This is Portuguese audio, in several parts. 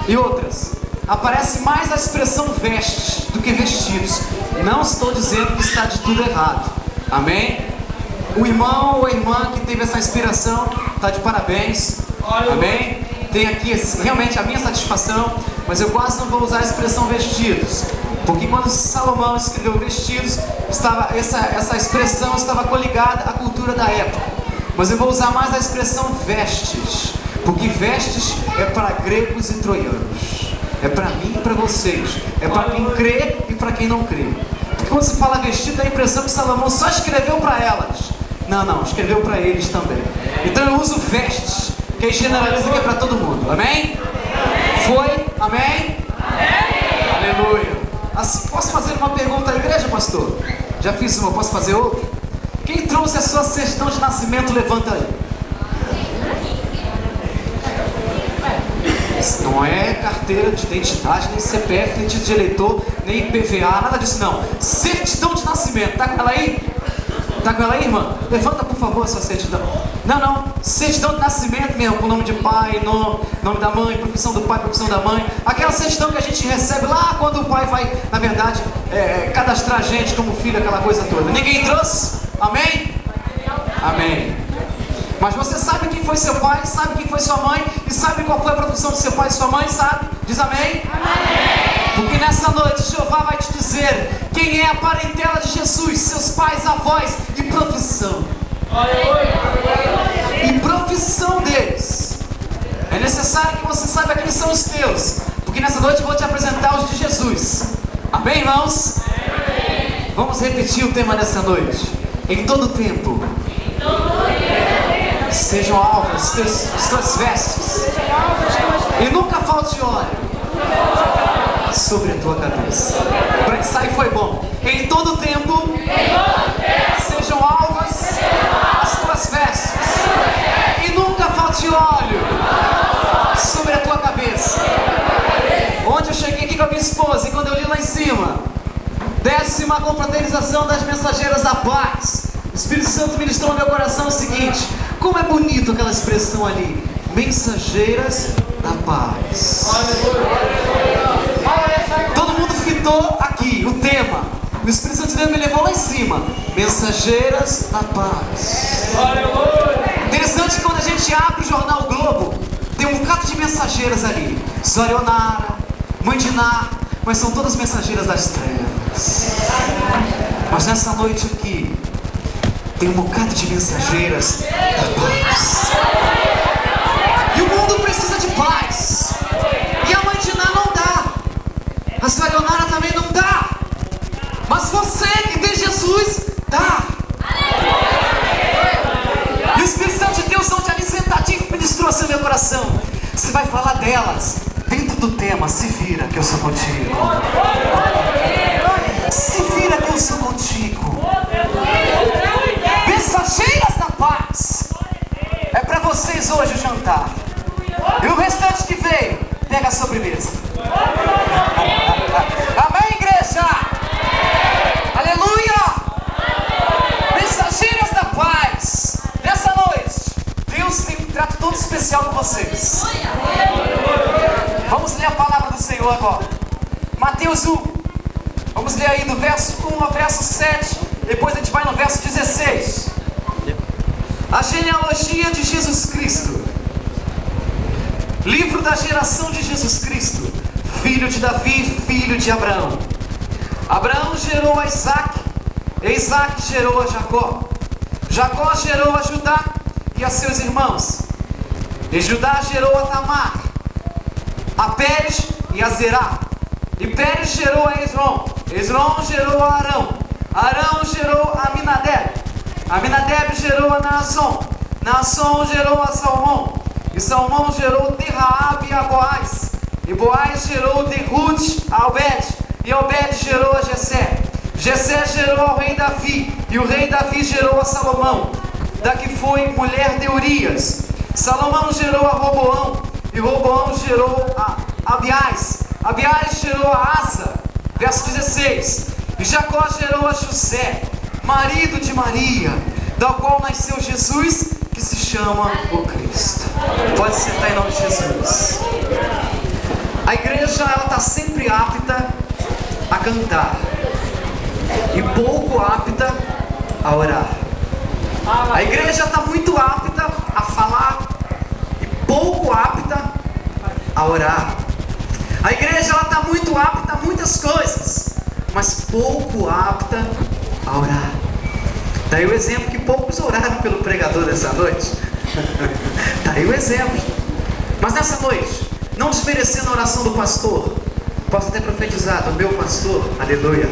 e outras, aparece mais a expressão vestes do que vestidos. Não estou dizendo que está de tudo errado, amém? O irmão ou a irmã que teve essa inspiração está de parabéns, amém? Tem aqui realmente a minha satisfação, mas eu quase não vou usar a expressão vestidos, porque quando Salomão escreveu vestidos, essa expressão estava coligada à cultura da época. Mas eu vou usar mais a expressão vestes, porque vestes é para gregos e troianos, é para mim e para vocês, é para quem crê e para quem não crê. Porque quando se fala vestido, dá a impressão que Salomão só escreveu para elas. Não, escreveu para eles também. Então eu uso vestes, que aí generaliza que é para todo mundo, amém? Foi? Amém? Aleluia. Assim, posso fazer uma pergunta à igreja, pastor? Já fiz uma, posso fazer outra? Quem trouxe a sua certidão de nascimento, levanta aí. Isso não é carteira de identidade, nem CPF, nem título de eleitor, nem IPVA, nada disso não. Certidão de nascimento, tá com ela aí? Tá com ela aí, irmã? Levanta, por favor, a sua certidão. Não, certidão de nascimento mesmo, com nome de pai, nome da mãe, profissão do pai, profissão da mãe. Aquela certidão que a gente recebe lá quando o pai vai, na verdade, cadastrar a gente como filho, aquela coisa toda. Ninguém trouxe? Amém? Amém. Mas você sabe quem foi seu pai, sabe quem foi sua mãe, e sabe qual foi a profissão de seu pai e sua mãe, sabe? Diz amém? Amém. Porque nessa noite Jeová vai te dizer quem é a parentela de Jesus, seus pais, avós e profissão. E profissão deles. É necessário que você saiba quem são os teus, porque nessa noite eu vou te apresentar os de Jesus. Amém, irmãos? Amém. Vamos repetir o tema dessa noite. Em todo tempo sejam alvas as tuas vestes, e nunca falte óleo sobre a tua cabeça. Para que sair foi bom. Em todo tempo sejam alvas as tuas vestes, e nunca falte óleo sobre a tua cabeça. Onde eu cheguei aqui com a minha esposa, e quando eu li lá em cima, 10ª confraternização das mensageiras da paz, o Espírito Santo ministrou no meu coração o seguinte: como é bonito aquela expressão ali, mensageiras da paz. Todo mundo fitou aqui, o tema. O Espírito Santo de Deus me levou lá em cima, mensageiras da paz. Interessante que quando a gente abre o jornal Globo, tem um bocado de mensageiras ali. Zorionara, Mãe de Ná, mas são todas mensageiras das trevas. Mas nessa noite aqui tem um bocado de mensageiras da paz. E o mundo precisa de paz. E a Mãe de Ná não dá, a Sayonara também não dá, mas você que tem Jesus dá. E o Espírito Santo de Deus, onde ali sentadinho, ministrou assim no meu coração. Você vai falar delas dentro do tema: se vira que eu sou contigo. Se vira que eu sou contigo. Mensageiras da paz. É para vocês hoje o jantar. E o restante que veio, pega a sobremesa. Amém, igreja? Aleluia! Mensageiras da paz. Nessa noite, Deus tem um trato todo especial com vocês. Vamos ler a palavra do Senhor agora. Mateus 1. Vamos ler aí do verso 1 ao verso 7. Depois a gente vai no verso 16. A genealogia de Jesus Cristo. Livro da geração de Jesus Cristo, filho de Davi, filho de Abraão. Abraão gerou a Isaac, e Isaac gerou a Jacó. Jacó gerou a Judá e a seus irmãos. E Judá gerou a Tamar, a Pérez e a Zerá. E Pérez gerou a Esrom. Esrom gerou a Arão. Arão gerou a Aminadeb. Aminadeb gerou a Naasson. Naasson gerou a Salmão. E Salmão gerou de Raabe a Boaz. E Boaz gerou de Ruth a Obed. E Obed gerou a Jessé. Jessé gerou ao rei Davi. E o rei Davi gerou a Salomão, da que foi mulher de Urias. Salomão gerou a Roboão. E Roboão gerou a Abiás. Abiás gerou a Asa. Verso 16. E Jacó gerou a José, marido de Maria, da qual nasceu Jesus, que se chama o Cristo. Pode sentar em nome de Jesus. cantar e pouco apta a orar. A igreja está muito apta a falar e pouco apta a orar. A igreja está muito apta a muitas coisas, mas pouco apta a orar. Daí o exemplo que poucos oraram pelo pregador dessa noite. Daí o exemplo. Mas nessa noite, não desmerecendo a oração do pastor, posso até profetizar do meu pastor, aleluia.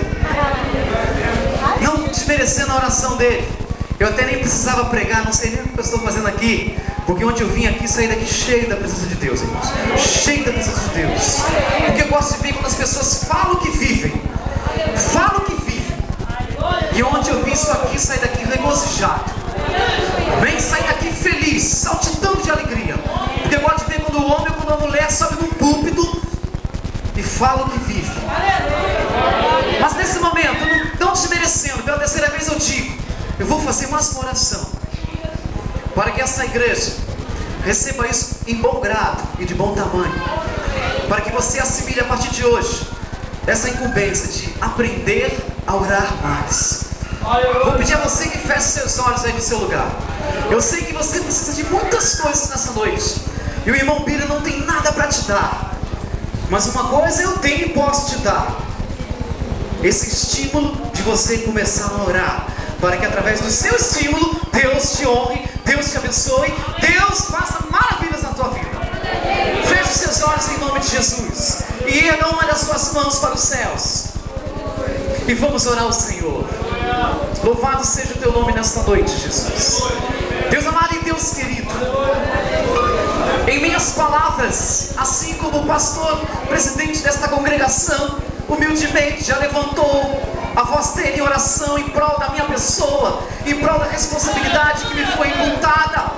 Não desmerecendo a oração dele. Eu até nem precisava pregar, não sei nem o que eu estou fazendo aqui, porque onde eu vim aqui, saí daqui cheio da presença de Deus, irmãos. Cheio da presença de Deus. Porque eu gosto de ver quando as pessoas falam que vivem. Falam que vivem. E onde eu vi isso aqui, saí daqui regozijado. Bem, saí daqui feliz, saltitando de alegria. Porque eu gosto de ver quando o homem ou quando a mulher sobe num púlpito e fala que vive. Mas nesse momento, não desmerecendo, pela terceira vez eu digo, eu vou fazer mais uma oração para que essa igreja receba isso em bom grado e de bom tamanho, para que você assimile a partir de hoje essa incumbência de aprender a orar mais. Vou pedir a você que feche seus olhos aí no seu lugar. Eu sei que você precisa de muitas coisas nessa noite, e o irmão Bira não tem nada para te dar, mas uma coisa eu tenho e posso te dar: esse estímulo de você começar a orar, para que através do seu estímulo, Deus te honre, Deus te abençoe, Deus faça maravilhas na tua vida. Feche os seus olhos em nome de Jesus e erga uma das suas mãos para os céus e vamos orar ao Senhor. Louvado seja o teu nome nesta noite, Jesus. Deus amado e Deus querido, em minhas palavras, assim como o pastor, presidente desta congregação, humildemente já levantou a voz dele em oração em prol da minha pessoa, em prol da responsabilidade que me foi imputada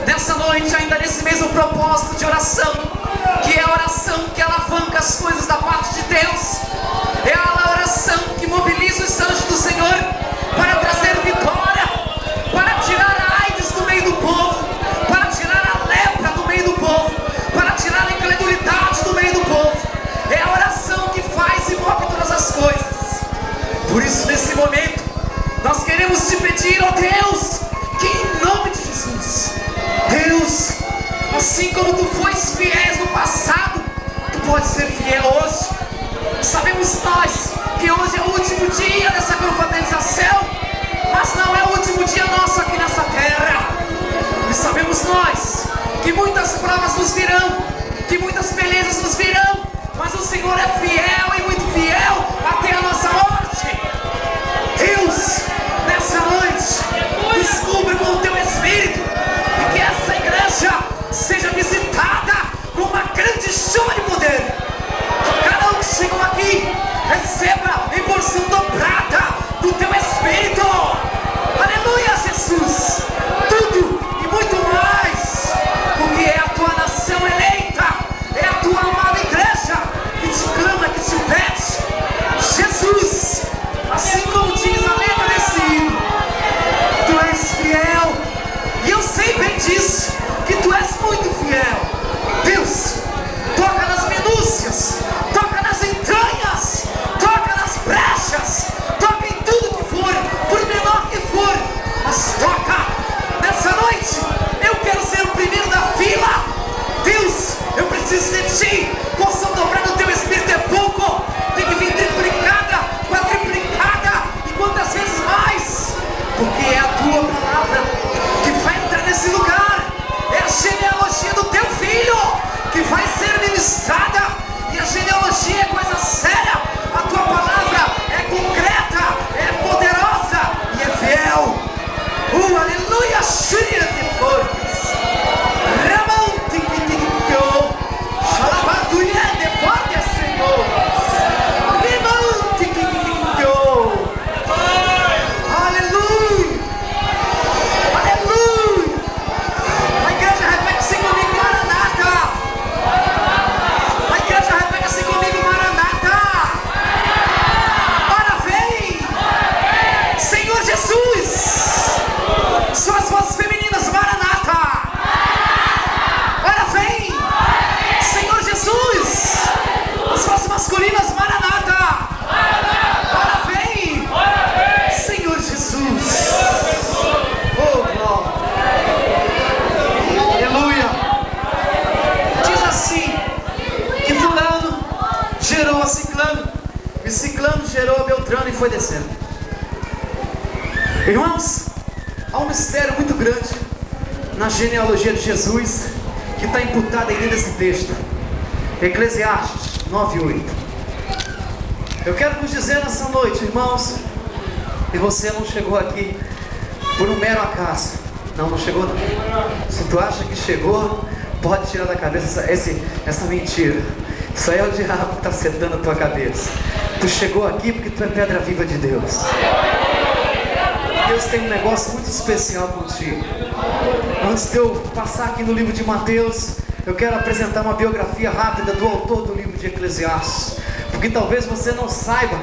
nessa noite, ainda nesse mesmo propósito de oração, que é a oração que alavanca as coisas da parte de Deus, é a oração que mobiliza os anjos do Senhor para trazer vitória, para tirar a AIDS do meio do povo, para tirar a lepra do meio do povo, para tirar a incredulidade do meio do povo. É a oração que faz e move todas as coisas. Por isso, nesse momento, nós queremos te pedir, ó Deus, que em nome de Jesus, Deus, assim como tu foste fiel no passado, tu podes ser fiel hoje. Sabemos nós que hoje é o último dia dessa confraternização, mas não é o último dia nosso aqui nessa terra. E sabemos nós que muitas provas nos virão, que muitas belezas nos virão, mas o Senhor é fiel e muito fiel até a nossa morte. Deus, nessa noite, descubra com o teu Espírito e que essa igreja seja visitada com uma grande chuva de poder. Cada um que chegou aqui receba em porção dobrada do teu Espírito. Aleluia, Jesus. Tudo e muito mais, porque é a tua nação eleita, é a tua amada igreja que te clama, que te pede. Jesus, assim como diz a letra desse hino, tu és fiel, e eu sei bem disso, que tu és muito fiel. Deus, toca nas minúcias, toca nas entranhas, toca nas brechas, toca em tudo que for, por menor que for, mas toca nessa noite. Eu quero ser o primeiro da fila. Deus, eu preciso de ti. Porção dobrada do teu Espírito é pouco, tem que vir triplicada, quadriplicada e quantas vezes mais, porque é a tua palavra que vai entrar nesse lugar, é a genealogia do teu filho que vai ser ministrada, e a genealogia é coisa séria. A tua palavra é concreta, é poderosa e é fiel. Aleluia, cheia de forças. Maranata! assim que fulano gerou a ciclano, e ciclano gerou a Beltrano, e foi descendo. Irmãos, há um mistério muito grande na genealogia de Jesus, que está imputado aí nesse texto. Eclesiastes 9:8. Eu quero vos dizer nessa noite, irmãos, que você não chegou aqui por um mero acaso. Não chegou não. Se tu acha que chegou, pode tirar da cabeça essa mentira. Isso aí é o diabo que está acertando a tua cabeça. Tu chegou aqui porque tu é pedra viva de Deus. Deus tem um negócio muito especial contigo. Antes de eu passar aqui no livro de Mateus, eu quero apresentar uma biografia rápida do autor do livro de Eclesiastes, porque talvez você não saiba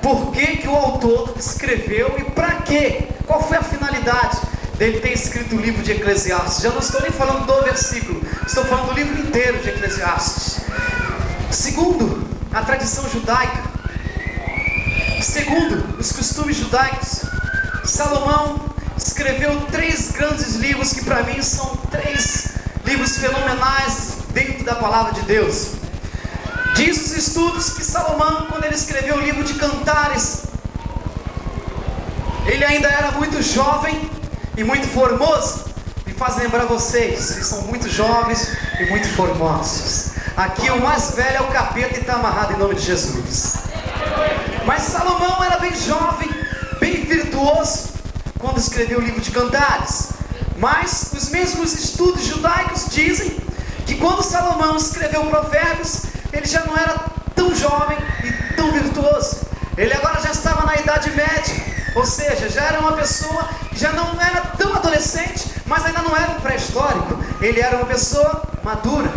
por que o autor escreveu e para quê, qual foi a finalidade dele ter escrito o livro de Eclesiastes. Já não estou nem falando do versículo, estou falando do livro inteiro de Eclesiastes. Segundo a tradição judaica, segundo os costumes judaicos, Salomão escreveu 3 grandes livros que para mim são 3 livros fenomenais dentro da palavra de Deus. Diz os estudos que Salomão, quando ele escreveu o livro de Cantares, ele ainda era muito jovem e muito formoso. Me faz lembrar vocês, eles são muito jovens e muito formosos. Aqui o mais velho é o capeta e está amarrado em nome de Jesus. Mas Salomão era bem jovem, bem virtuoso, quando escreveu o livro de Cantares. Mas os mesmos estudos judaicos dizem que quando Salomão escreveu Provérbios, ele já não era tão jovem e tão virtuoso. Ele agora já estava na idade média, ou seja, já era uma pessoa que já não era tão adolescente, mas ainda não era um pré-histórico. Ele era uma pessoa madura.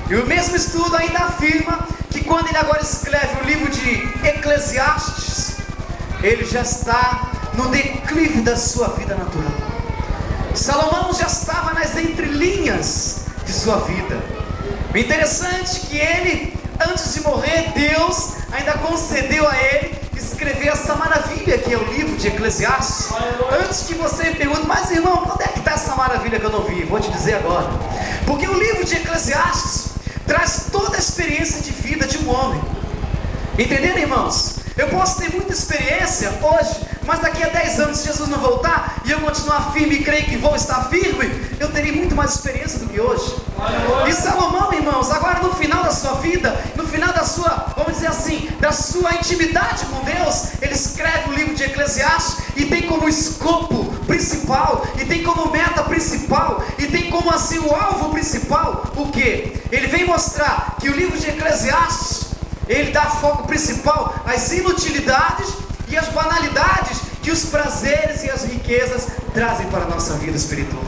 E o mesmo estudo ainda afirma que quando ele agora escreve o livro de Eclesiastes, ele já está no declive da sua vida natural. Salomão já estava nas entrelinhas de sua vida. O interessante é que ele, antes de morrer, Deus ainda concedeu a ele escrever essa maravilha que é o livro de Eclesiastes. Antes que você me pergunte, mas irmão, onde é que está essa maravilha que eu não vi? Vou te dizer agora. Porque o livro de Eclesiastes traz toda a experiência de vida de um homem. Entenderam, irmãos? Eu posso ter muita experiência hoje, mas daqui a 10 anos, se Jesus não voltar e eu continuar firme e creio que vou estar firme, eu terei muito mais experiência do que hoje. E Salomão, irmãos, agora no final da sua vida, no final da sua, vamos dizer assim, da sua intimidade com Deus, ele escreve o livro de Eclesiastes e tem como escopo principal, e tem como meta principal, e tem como assim o alvo principal, o que? Ele vem mostrar que o livro de Eclesiastes, ele dá foco principal às inutilidades e às banalidades que os prazeres e as riquezas trazem para a nossa vida espiritual.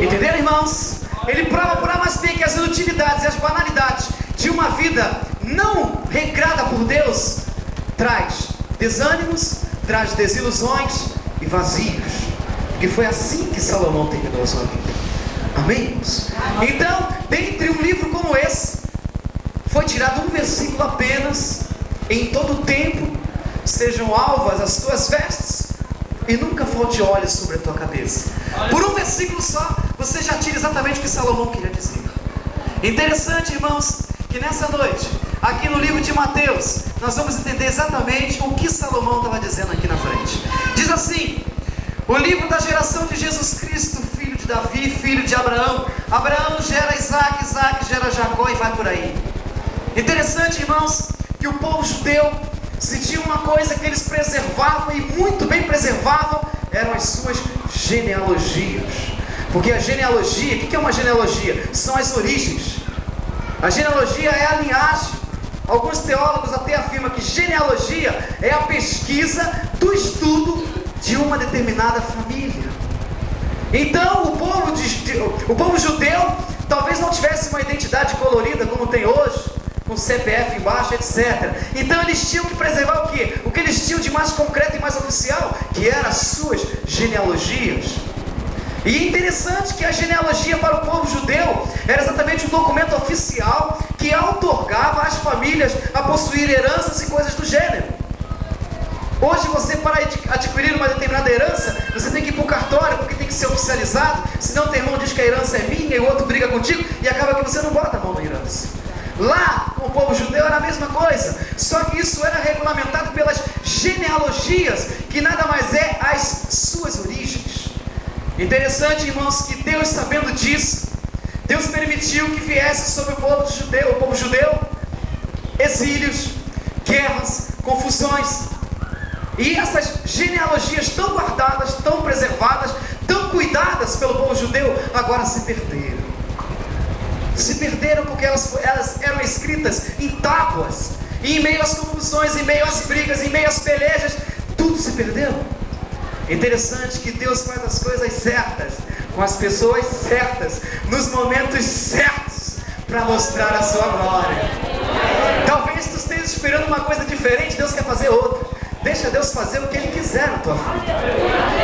Entenderam, irmãos? Ele prova por A mais B que as inutilidades e as banalidades de uma vida não regrada por Deus traz desânimos, traz desilusões e vazios. Porque foi assim que Salomão terminou a sua vida. Amém, irmãos? Então, dentre um livro como esse, foi tirado um versículo apenas. Em todo o tempo sejam alvas as tuas vestes, e nunca falte óleo sobre a tua cabeça. Por um versículo só, você já tira exatamente o que Salomão queria dizer. Interessante, irmãos, que nessa noite, aqui no livro de Mateus, nós vamos entender exatamente o que Salomão estava dizendo aqui na frente. Diz assim: o livro da geração de Jesus Cristo, filho de Davi, filho de Abraão. Abraão gera Isaac, Isaac gera Jacó, e vai por aí. Interessante, irmãos, que o povo judeu, se tinha uma coisa que eles preservavam, e muito bem preservavam, eram as suas genealogias. Porque a genealogia, o que é uma genealogia? São as origens. A genealogia é a linhagem. Alguns teólogos até afirmam que genealogia é a pesquisa do estudo de uma determinada família. Então o povo judeu talvez não tivesse uma identidade colorida como tem hoje, com CPF embaixo, etc. Então eles tinham que preservar o quê? O que eles tinham de mais concreto e mais oficial, que eram as suas genealogias. E é interessante que a genealogia para o povo judeu era exatamente um documento oficial que outorgava às famílias a possuir heranças e coisas do gênero. Hoje você, para adquirir uma determinada herança, você tem que ir para o cartório, porque tem que ser oficializado, senão teu irmão diz que a herança é minha e o outro briga contigo, e acaba que você não bota a mão na herança. Lá, com o povo judeu, era a mesma coisa, só que isso era regulamentado pelas genealogias, que nada mais é as suas origens. Interessante, irmãos, que Deus, sabendo disso, Deus permitiu que viesse sobre o povo judeu, exílios, guerras, confusões. E essas genealogias tão guardadas, tão preservadas, tão cuidadas pelo povo judeu, agora se perderam. Se perderam porque elas eram escritas em tábuas, e em meio às confusões, em meio às brigas, em meio às pelejas, tudo se perdeu. Interessante que Deus faz as coisas certas, com as pessoas certas, nos momentos certos, para mostrar a sua glória. Talvez tu esteja esperando uma coisa diferente, Deus quer fazer outra. Deixa Deus fazer o que Ele quiser na tua vida.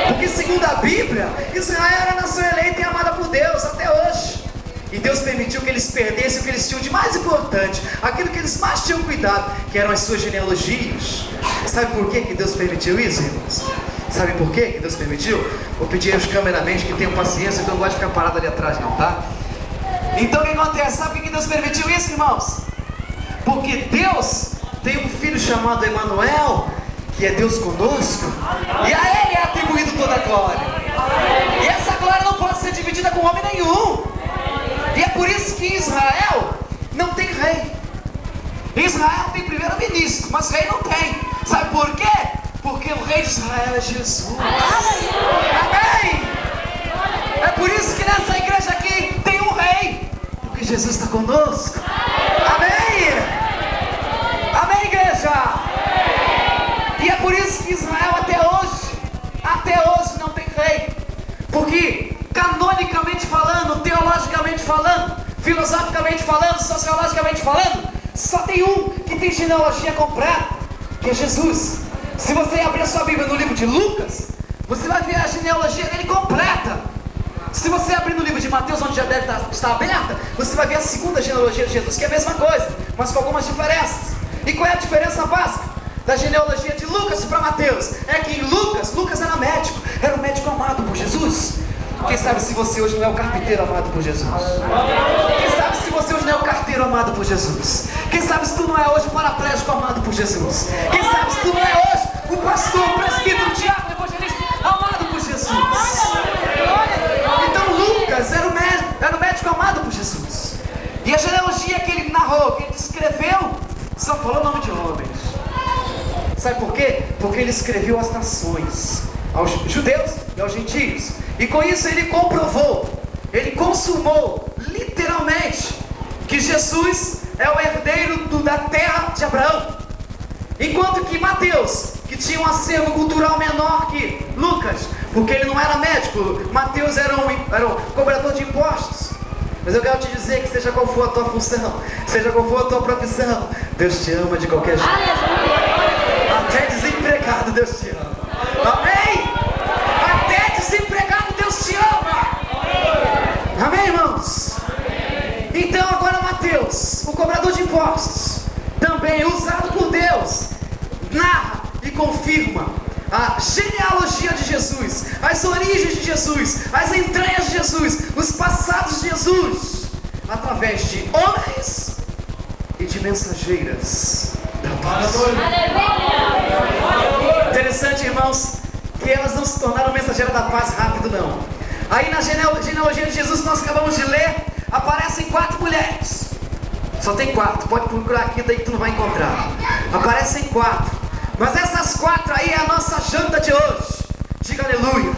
Porque segundo a Bíblia, Israel era a nação eleita e amada por Deus até hoje. E Deus permitiu que eles perdessem o que eles tinham de mais importante, aquilo que eles mais tinham cuidado, que eram as suas genealogias. Sabe por que Deus permitiu isso, irmãos? Sabe por que Deus permitiu? Vou pedir aos cameramans que tenham paciência, que eu não gosto de ficar parado ali atrás não, tá? Então o que acontece? Sabe por que Deus permitiu isso, irmãos? Porque Deus tem um filho chamado Emanuel, que é Deus conosco, e a Ele é atribuído toda a glória. E essa glória não pode ser dividida com homem nenhum. E é por isso que Israel não tem rei. Israel tem primeiro-ministro, mas rei não tem. Sabe por quê? Porque o rei de Israel é Jesus. Amém? É por isso que nessa igreja aqui tem um rei, porque Jesus está conosco. Amém? Amém, igreja? E é por isso que Israel até hoje não tem rei. Porque canonicamente falando, teologicamente falando, filosoficamente falando, sociologicamente falando, só tem um que tem genealogia completa, que é Jesus. Se você abrir a sua Bíblia no livro de Lucas, você vai ver a genealogia dele completa. Se você abrir no livro de Mateus, onde já deve estar aberta, você vai ver a segunda genealogia de Jesus, que é a mesma coisa, mas com algumas diferenças. E qual é a diferença básica da genealogia de Lucas para Mateus? É que em Lucas era médico, era um médico amado por Jesus. Quem sabe se você hoje não é o carpinteiro amado por Jesus? Quem sabe se você hoje não é o carteiro amado por Jesus? Quem sabe se tu não é hoje o paraplégico amado por Jesus? Quem sabe se tu não é hoje o pastor, o presbítero, o diácono, o evangelista amado por Jesus? Então Lucas era o médico amado por Jesus. E a genealogia que ele narrou, que ele descreveu, só falou o nome de homens. Sabe por quê? Porque ele escreveu as nações, aos judeus e aos gentios. E com isso ele comprovou, ele consumou, literalmente, que Jesus é o herdeiro da terra de Abraão. Enquanto que Mateus, que tinha um acervo cultural menor que Lucas, porque ele não era médico, Mateus era um cobrador de impostos. Mas eu quero te dizer que seja qual for a tua função, seja qual for a tua profissão, Deus te ama de qualquer jeito. Até desempregado Deus te ama. Amém? Até desempregado Deus te ama. Amém, irmãos? Então agora Mateus, o cobrador de impostos, também usado por Deus, narra e confirma a genealogia de Jesus, as origens de Jesus, as entranhas de Jesus, os passados de Jesus, através de homens e de mensageiras da paz. Interessante, irmãos, que elas não se tornaram mensageiras da paz rápido, não. Aí na genealogia de Jesus que nós acabamos de ler, aparecem 4 mulheres. Só tem 4, pode procurar aqui, daí tu não vai encontrar. Aparecem 4. Mas essas 4 aí é a nossa janta de hoje. Diga aleluia.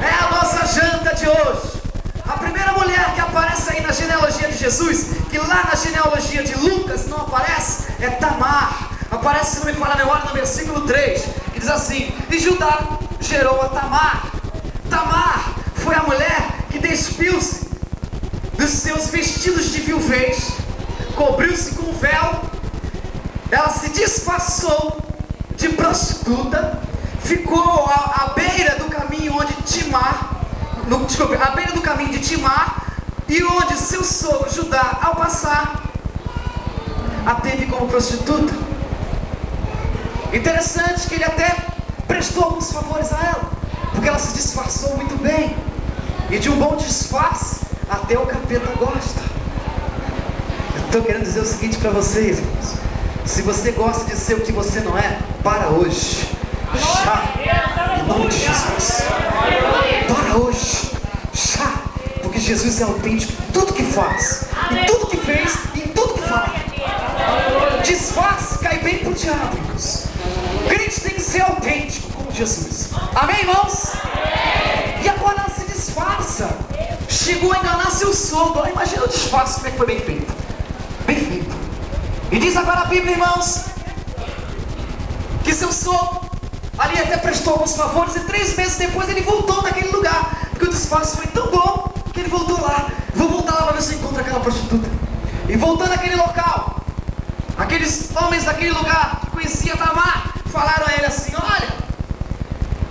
É a nossa janta de hoje. A primeira mulher que aparece aí na genealogia de Jesus, que lá na genealogia de Lucas não aparece, é Tamar. Aparece, se não me falha a memória, no versículo 3, que diz assim: e Judá gerou a Tamar. Tamar foi a mulher que despiu-se dos seus vestidos de viuvez, cobriu-se com véu, ela se disfarçou de prostituta, ficou à beira do caminho onde à beira do caminho de Timar, e onde seu sogro Judá, ao passar, a teve como prostituta. Interessante que ele até prestou alguns favores a ela, porque ela se disfarçou muito bem. E de um bom disfarce, até o capeta gosta. Eu estou querendo dizer o seguinte para vocês, irmãos. Se você gosta de ser o que você não é, para hoje. Já, em nome de Jesus. Para hoje. Já, porque Jesus é autêntico em tudo que faz, em tudo que fez e em tudo que fala. Disfarce cai bem pro diabo, irmãos. O crente tem que ser autêntico como Jesus. Amém, irmãos? E agora ela se disfarça. Chegou a enganar seu sogro. Imagina o disfarce, como é que foi bem feito. Bem feito. E diz agora a Bíblia, irmãos, que seu sogro ali até prestou alguns favores, e 3 meses depois ele voltou naquele lugar, porque o disfarce foi tão bom que ele voltou lá. Vou voltar lá para ver se eu encontro aquela prostituta. E voltando naquele local, aqueles homens daquele lugar que conheciam Tamar falaram a ele assim: olha,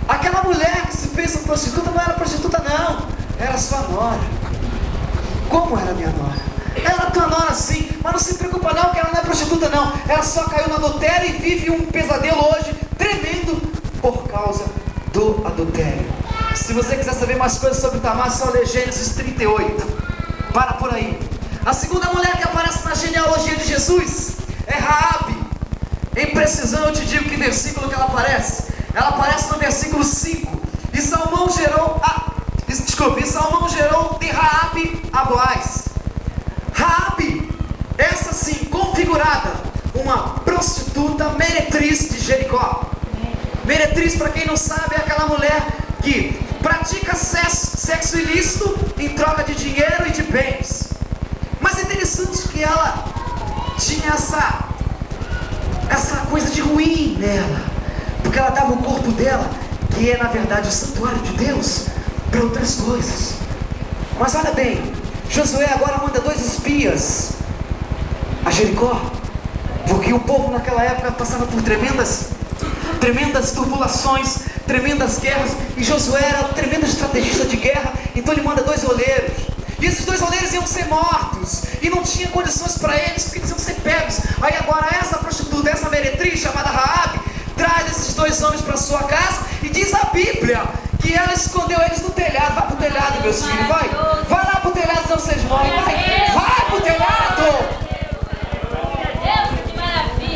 aquela mulher que se fez uma prostituta não era prostituta não, era sua nora. Como era minha nora? Ela é tua nora sim, mas não se preocupa não, que ela não é prostituta não. Ela só caiu no adultério e vive um pesadelo hoje tremendo por causa do adultério. Se você quiser saber mais coisas sobre Tamar, só lê Gênesis 38. Para por aí. A segunda mulher que aparece na genealogia de Jesus é Raabe. Em precisão eu te digo que versículo que ela aparece. Ela aparece no versículo 5. E Salmão gerou de Raabe a Boaz. Raabe, essa sim, configurada, uma prostituta meretriz de Jericó. Meretriz, para quem não sabe, é aquela mulher que pratica sexo ilícito em troca de dinheiro e de bens. Mas é interessante que ela tinha essa coisa de ruim nela, porque ela dava o corpo dela, que é na verdade o santuário de Deus, para outras coisas. Mas olha bem, Josué agora manda 2 espias a Jericó, porque o povo naquela época passava por tremendas turbulações, tremendas guerras, e Josué era um tremendo estrategista de guerra. Então ele manda 2 oleiros, e esses 2 oleiros iam ser mortos, e não tinha condições para eles, porque eles iam ser pegos. Aí agora essa prostituta, essa meretriz chamada Raabe, traz esses 2 homens para sua casa, e diz a Bíblia que ela escondeu eles no telhado. Vai pro telhado, meus filhos, vai lá pro telhado, senão vocês morrem, vai pro telhado.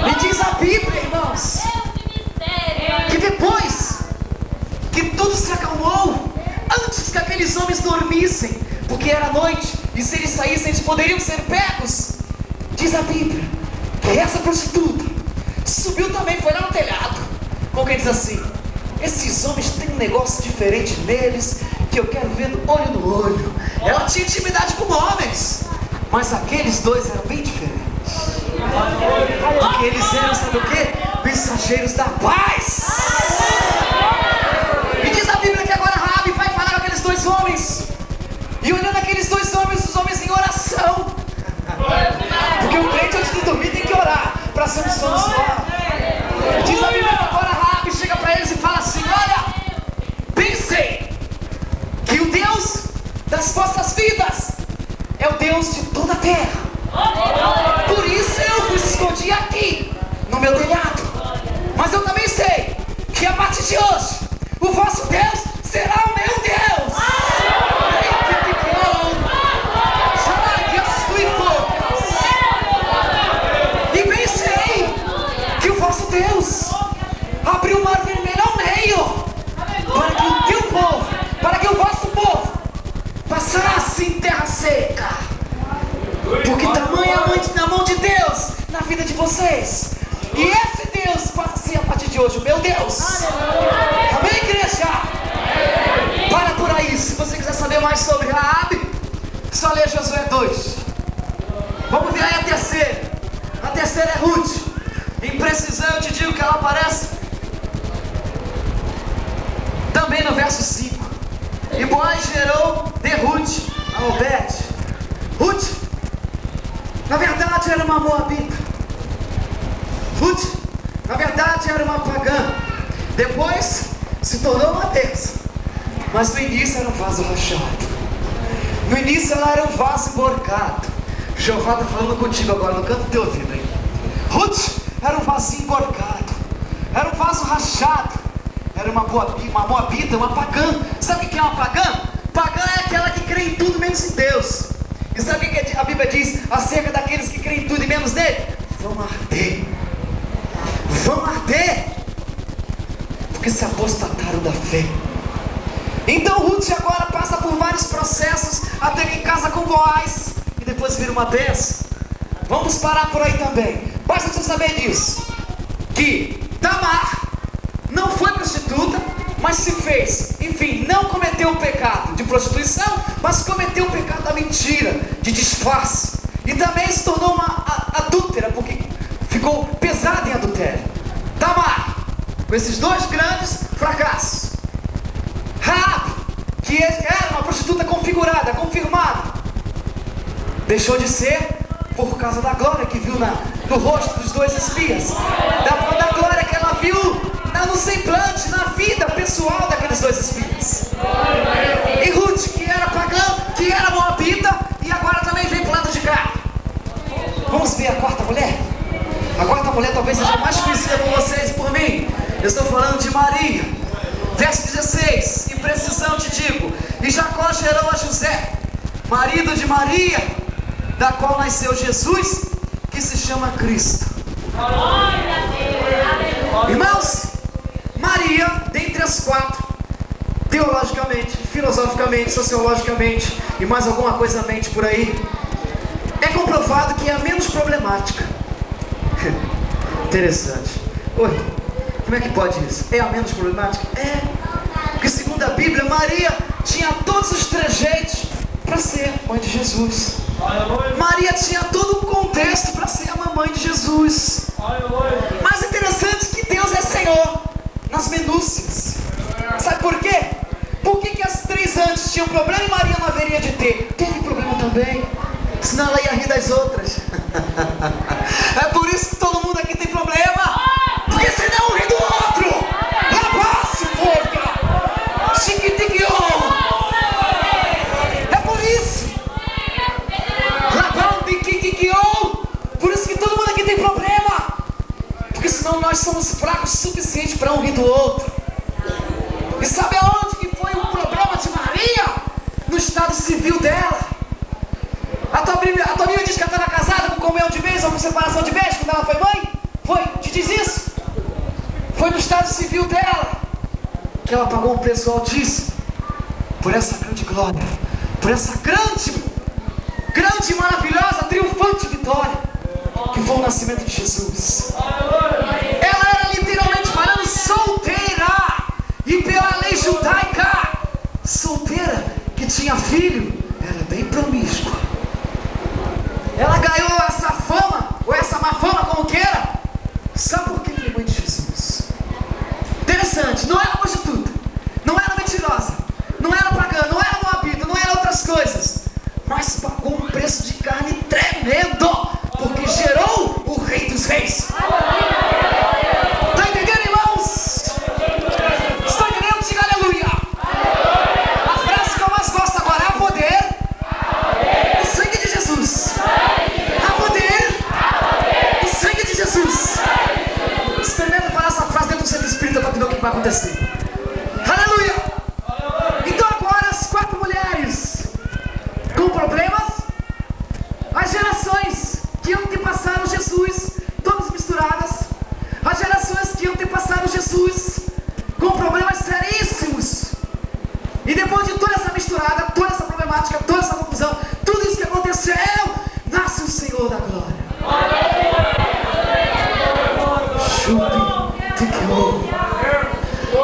E diz a Bíblia, irmãos, que depois que tudo se acalmou, antes que aqueles homens dormissem, porque era noite, e se eles saíssem eles poderiam ser pegos, diz a Bíblia que essa prostituta subiu também, foi lá no telhado, com quem diz assim: esses homens têm um negócio diferente neles, que eu quero ver do olho no olho. Ela tinha intimidade com homens, mas aqueles 2 eram bem diferentes, porque eles eram, sabe o que? Mensageiros da paz. E diz a Bíblia que agora Raabe vai falar com aqueles 2 homens, e olhando aqueles 2 homens, os homens em oração, porque o crente antes de dormir tem que orar, para ser um sono suave. Diz a Bíblia que agora Raabe chega para eles e fala assim: olha, pensei que o Deus das vossas vidas é o Deus de toda a terra, por isso eu vos escondi aqui no meu telhado. Mas eu também sei que a partir de hoje o vosso Deus será o meu Deus. E pensei que o vosso Deus abriu o mar vermelho ao meio, para que o teu povo, para que o vosso povo passasse em terra seca. Porque tamanha a mão de Deus na vida de vocês. E esse Deus passa a ser a partir de hoje o meu Deus. Amém, igreja? Para por aí. Se você quiser saber mais sobre Raabe, só lê Josué 2. Vamos ver aí a terceira. A terceira é Ruth. Em precisão eu te digo que ela aparece também no verso 5. E Boaz gerou de Ruth a Obed. Ruth, na verdade, era uma moabita. Ruth, na verdade, era uma pagã. Depois se tornou uma deusa, mas no início era um vaso rachado. No início ela era um vaso emborcado. Jeová está falando contigo agora no canto do teu ouvido, hein? Ruth era um vasinho emborcado. Era um vaso rachado. Era uma moabita, uma pagã. Sabe o que é uma pagã? Pagã é aquela que crê em tudo menos em Deus. E sabe o que a Bíblia diz acerca daqueles que creem em tudo e menos nele? Vão arder. Vão arder. Porque se apostataram da fé. Então Ruth agora passa por vários processos até que casa com Boaz e depois vira uma bênção. Vamos parar por aí também. Basta você saber disso, que Tamar não foi prostituta, mas se fez, enfim, não cometeu o pecado de prostituição, mas cometeu o pecado da mentira, de disfarce, e também se tornou uma adúltera, porque ficou pesada em adultério. Tamar, com esses dois grandes fracassos. Raab, que era uma prostituta configurada, confirmada, deixou de ser por causa da glória que viu no rosto dos dois espias, da glória que ela viu no semblante, na vida pessoal daqueles dois espias. E Ruth, que era pagã, que era moabita, e agora também vem para o lado de cá. Vamos ver a quarta mulher? A quarta mulher talvez seja mais conhecida por vocês e por mim. Eu estou falando de Maria. Verso 16, em precisão te digo: e Jacó gerou a José, marido de Maria, da qual nasceu Jesus, que se chama Cristo. Irmãos, Maria, dentre as quatro, teologicamente, filosoficamente, sociologicamente e mais alguma coisa mente por aí, é comprovado que é a menos problemática. Interessante. Oi, como é que pode isso? É a menos problemática? É, porque segundo a Bíblia, Maria tinha todos os trejeitos para ser mãe de Jesus. Maria tinha todo o contexto para ser a mamãe de Jesus. Mas interessante que Deus é Senhor nas minúcias. Sabe por quê? Por que as três antes tinham problema e Maria não haveria de ter? Teve problema também, senão ela ia rir das outras. É por isso que todo mundo aqui tem problema, porque senão ri do outro. Labaço, porca, chiquitiquion. É por isso. Labão, tiquitiquion. Por isso que todo mundo aqui tem problema, porque senão nós somos fracos o suficiente para um rir do outro. E sabe aonde que foi o problema de Maria? No estado civil dela. A tua Bíblia diz que ela estava casada com comunhão de bens ou com separação de bens quando ela foi mãe? Foi? Te diz isso? Foi no estado civil dela que ela pagou um preço altíssimo por essa grande glória, por essa grande e maravilhosa, triunfante vitória que foi o nascimento de Jesus. Ela era literalmente falando solteira, e pela lei judaica, solteira que tinha filho era bem promíscua. Ela ganhou essa fama, ou essa má fama, como queira, sabe por que foi mãe de Jesus? Interessante, não era prostituta, não era mentirosa, não era pagã, não era moabita, não era outras coisas, mas pagou um preço de carne tremendo, porque gerou o Rei dos Reis. Está entendendo, irmãos? Estão entendendo? Diga aleluia. A frase que eu mais gosto agora é: o poder, o sangue de Jesus. Há poder, o sangue de Jesus. Experimenta falar essa frase dentro do seu espírito para ver o que vai acontecer. Aleluia. Então agora as quatro mulheres com problemas, as gerações que iam ter passado Jesus, todas misturadas, as gerações que iam ter passado Jesus com problemas seríssimos. E depois de toda essa misturada, toda essa problemática, toda essa confusão, tudo isso que aconteceu, nasce o Senhor da glória.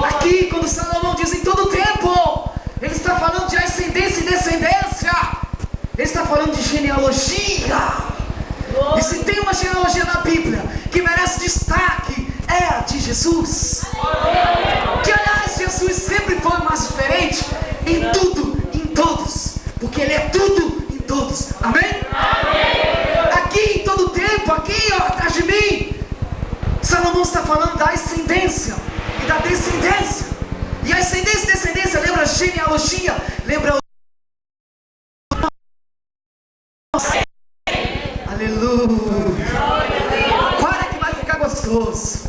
Aqui, quando Salomão diz em todo tempo, ele está falando de ascendência e descendência. Ele está falando de genealogia. E se tem uma genealogia na Bíblia que merece destaque, é a de Jesus. Que aliás, Jesus sempre foi mais diferente em tudo, em todos, porque Ele é tudo em todos. Amém? Aqui em todo tempo, aqui ó, atrás de mim, Salomão está falando da ascendência e da descendência. E a ascendência e descendência lembra genealogia, lembra aleluia. Agora que vai ficar gostoso.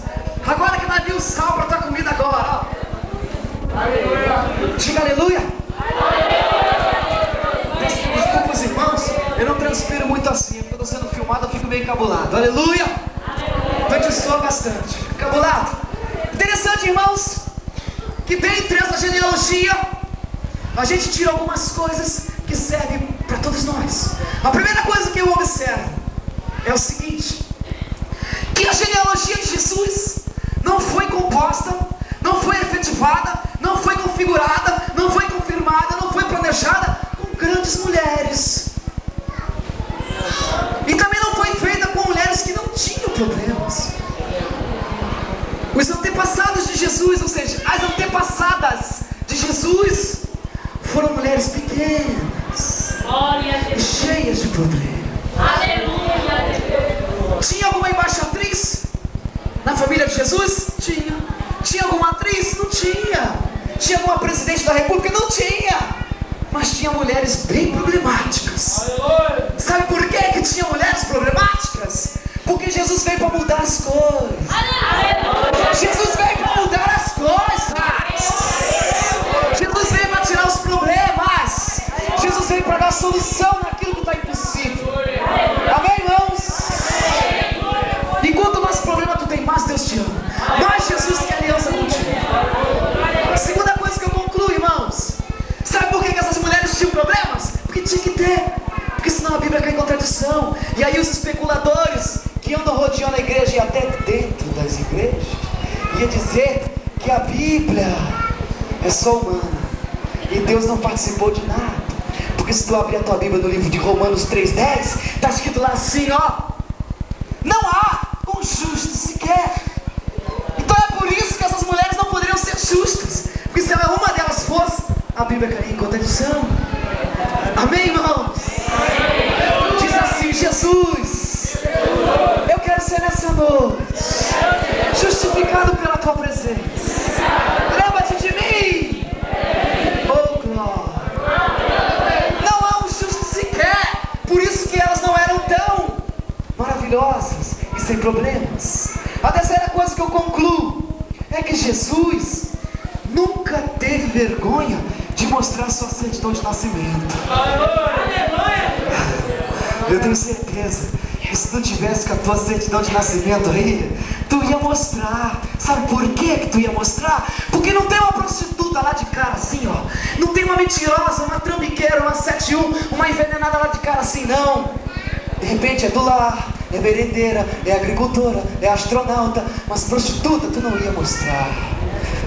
Agora que vai vai vir o sal para a tua comida agora, ó. Aleluia. Diga aleluia. Desculpa os irmãos, eu não transpiro muito assim, porque eu estou sendo filmado, eu fico meio encabulado. Aleluia. Então te soa bastante. Encabulado. Interessante, irmãos, que dentre essa genealogia, a gente tira algumas coisas que servem para todos nós. A primeira coisa que eu observo é o seguinte: que a genealogia de Jesus não foi composta, não foi efetivada, não foi configurada, não foi confirmada, não foi planejada com grandes mulheres. E também não foi feita com mulheres que não tinham problemas. Os antepassados de Jesus, ou seja, as antepassadas de Jesus, foram mulheres pequenas e cheias de problemas. Tinha alguma embaixatriz na família de Jesus? Tinha. Tinha alguma atriz? Não tinha. Tinha alguma presidente da república? Não tinha. Mas tinha mulheres bem problemáticas. Sabe por que tinha mulheres problemáticas? Porque Jesus veio para mudar as coisas. Jesus veio para mudar as coisas. Jesus veio para tirar os problemas. Jesus veio para dar solução naquilo que está impossível. Amém, irmãos? E quanto mais problema tu tem, mais Deus te ama. Mais Jesus quer aliança contigo. A segunda coisa que eu concluo, irmãos, sabe por que essas mulheres tinham problemas? Porque tinha que ter. Porque senão a Bíblia cai em contradição. E aí os especuladores que andam rodeando a igreja e até dentro das igrejas, ia dizer que a Bíblia é só humana e Deus não participou de nada. Porque se tu abrir a tua Bíblia no livro de Romanos 3,10, está escrito lá assim, ó: não há um justo sequer. Então é por isso que essas mulheres não poderiam ser justas, porque se uma delas fosse, a Bíblia cairia em contradição. Amém, irmãos? Diz assim: Jesus, eu quero ser nessa noite justificado pela tua presença. Lembra-te de mim. Oh glória. Não há um justo sequer. Por isso que elas não eram tão maravilhosas e sem problemas. A terceira coisa que eu concluo é que Jesus nunca teve vergonha de mostrar sua certidão de nascimento. Eu tenho certeza que se tu tivesse com a tua certidão de nascimento aí, tu ia mostrar. Sabe por que tu ia mostrar? Porque não tem uma prostituta lá de cara assim, ó. Não tem uma mentirosa, uma trambiqueira, uma 71, uma envenenada lá de cara assim, não. De repente é do lar, é merendeira, é agricultora, é astronauta, mas prostituta tu não ia mostrar.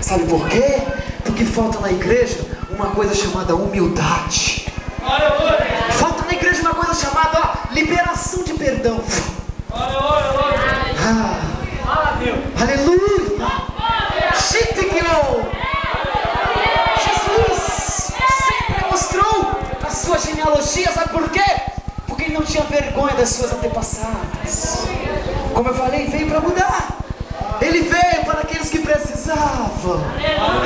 Sabe por quê? Porque falta na igreja uma coisa chamada humildade. Falta na igreja uma coisa chamada, ó, liberação de perdão. Aleluia. Jesus sempre mostrou a sua genealogia. Sabe por quê? Porque ele não tinha vergonha das suas antepassadas. Como eu falei, veio para mudar. Ele veio para aqueles que precisavam.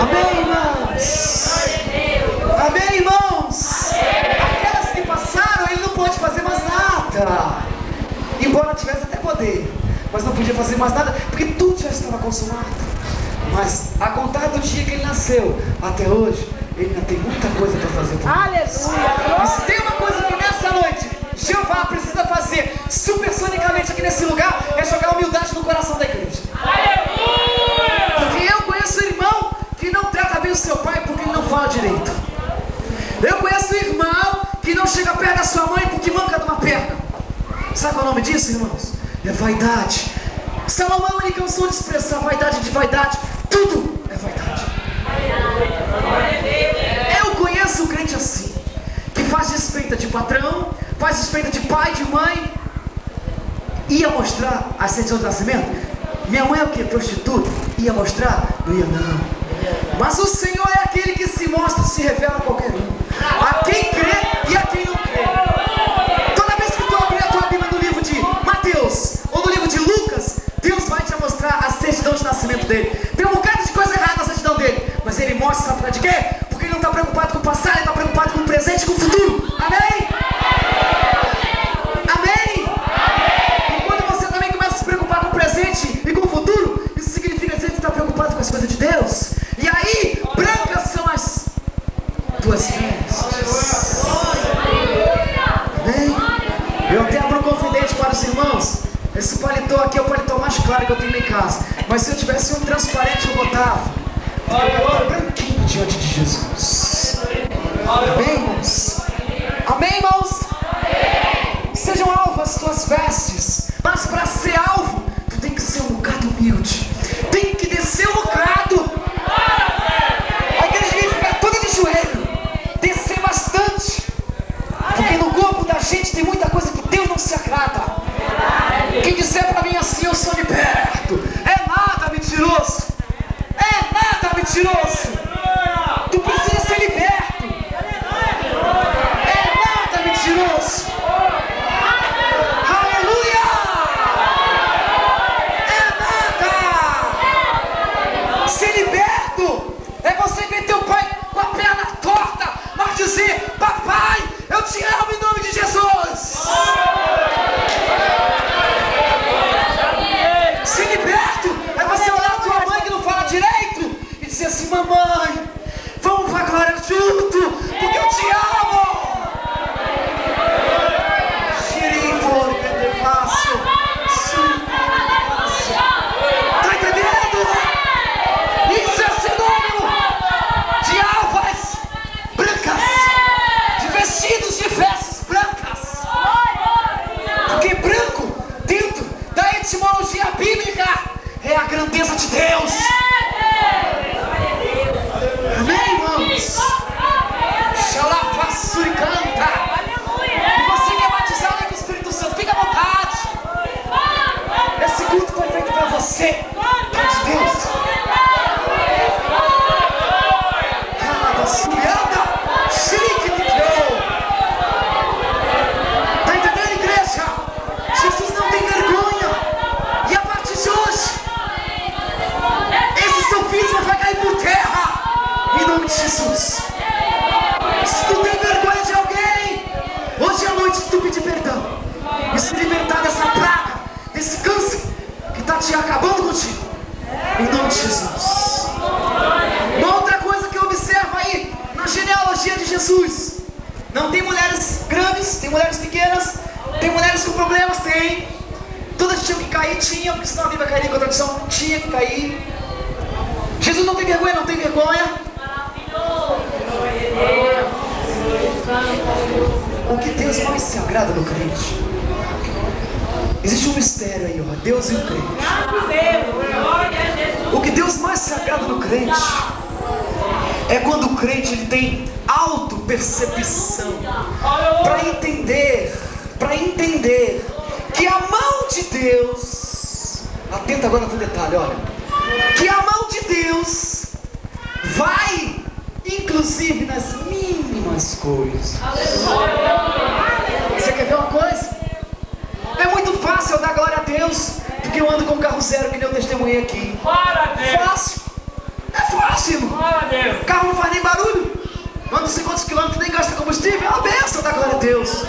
Amém, irmãos? Amém, irmãos? Aquelas que passaram, ele não pode fazer mais nada. Embora tivesse até poder, mas não podia fazer mais nada, porque tudo já estava consumado. Mas a contar do dia que ele nasceu até hoje, ele ainda tem muita coisa para fazer por nós. Aleluia! E se tem uma coisa que nessa noite Jeová precisa fazer supersonicamente aqui nesse lugar, é jogar humildade no coração da igreja. Aleluia! Porque eu conheço irmão que não trata bem o seu pai porque ele não fala direito. Eu conheço irmão que não chega perto da sua mãe porque manca de uma perna. Sabe qual é o nome disso, irmãos? É vaidade. Salomão, ele cansou de expressar vaidade de vaidade. Tudo é vaidade. Eu conheço um crente assim, que faz despeita de patrão, faz despeita de pai, de mãe. Ia mostrar a certidão de nascimento? Minha mãe é o que? Prostituta? Ia mostrar? Não ia não. Mas o Senhor é aquele que se mostra, se revela a qualquer um. A quem crê e a quem não crê. Toda vez que tu abrir a tua Bíblia no livro de Mateus ou no livro de Lucas, Deus vai te mostrar a certidão de nascimento dele. Tem um bocado de coisa errada na certidão dele, mas ele mostra, sabe de quê? Porque ele não está preocupado com o passado, ele está preocupado com o presente e com o futuro. Amém? Amém? E quando você também começa a se preocupar com o presente e com o futuro, isso significa dizer que está preocupado Eu até abro um confidente para os irmãos. Esse paletó aqui é o paletó mais claro que eu tenho em casa. Mas se eu tivesse um transparente, eu botava. Eu botava branquinho diante de Jesus. Amém, irmãos? Amém, irmãos? Sejam alvas as tuas vestes. Mas para ser alvo, tu tem que ser um bocado humilde. Tem que descer um bocado. A igreja tem que ficar toda de joelho. Descer bastante. Porque no corpo da gente tem muita coisa que Deus não se agrada. Quem disser para mim assim, eu sou liberto, é nada mentiroso. É nada mentiroso. Tu precisa ser liberto. É nada mentiroso. Aleluia. É nada. Ser liberto é você ver teu pai com a perna torta, mas dizer: papai, eu te amo em nome de Jesus. Ser liberto é você olhar a tua mãe que não fala direito e dizer assim: mamãe, vamos pra glória junto, porque eu te amo. Tá entendendo? Isso é sinônimo de alvas brancas, de vestidos de vestes brancas. Porque branco, dentro da etimologia bíblica, é a grandeza de Deus. Amém, irmãos? Xalafassuri canta. E você que é batizado com o Espírito Santo, fica à vontade. Esse culto foi feito para você, é de Deus. Tá entendendo, igreja? Jesus não tem vergonha. E a partir de hoje, esse seu filho vai cair por terra, em nome de Jesus. Se tu tem vergonha de alguém, hoje à noite tu pedir perdão e se libertar dessa praga, desse câncer que está te acabando contigo, em nome de Jesus. Uma outra coisa que eu observo aí na genealogia de Jesus: não tem mulheres grandes, tem mulheres pequenas, tem mulheres com problemas, tem. Todas tinham que cair, tinham, porque senão a Bíblia cairia com a tradição, tinha que cair. Jesus não tem vergonha, não tem vergonha. O que Deus mais se agrada no crente? Existe um mistério aí, ó, Deus e o crente. O que Deus mais se agrada no crente é quando o crente ele tem autopercepção para entender que a mão de Deus, atenta agora no detalhe, olha, que a mão de Deus vai inclusive nas mínimas coisas. Você quer ver uma coisa? É muito fácil eu dar glória a Deus, porque eu ando com carro zero, que nem eu testemunhei aqui. Fácil. É fácil, irmão. O carro não faz nem barulho. Ando 50 km, nem gasta combustível. É uma benção dar glória a Deus.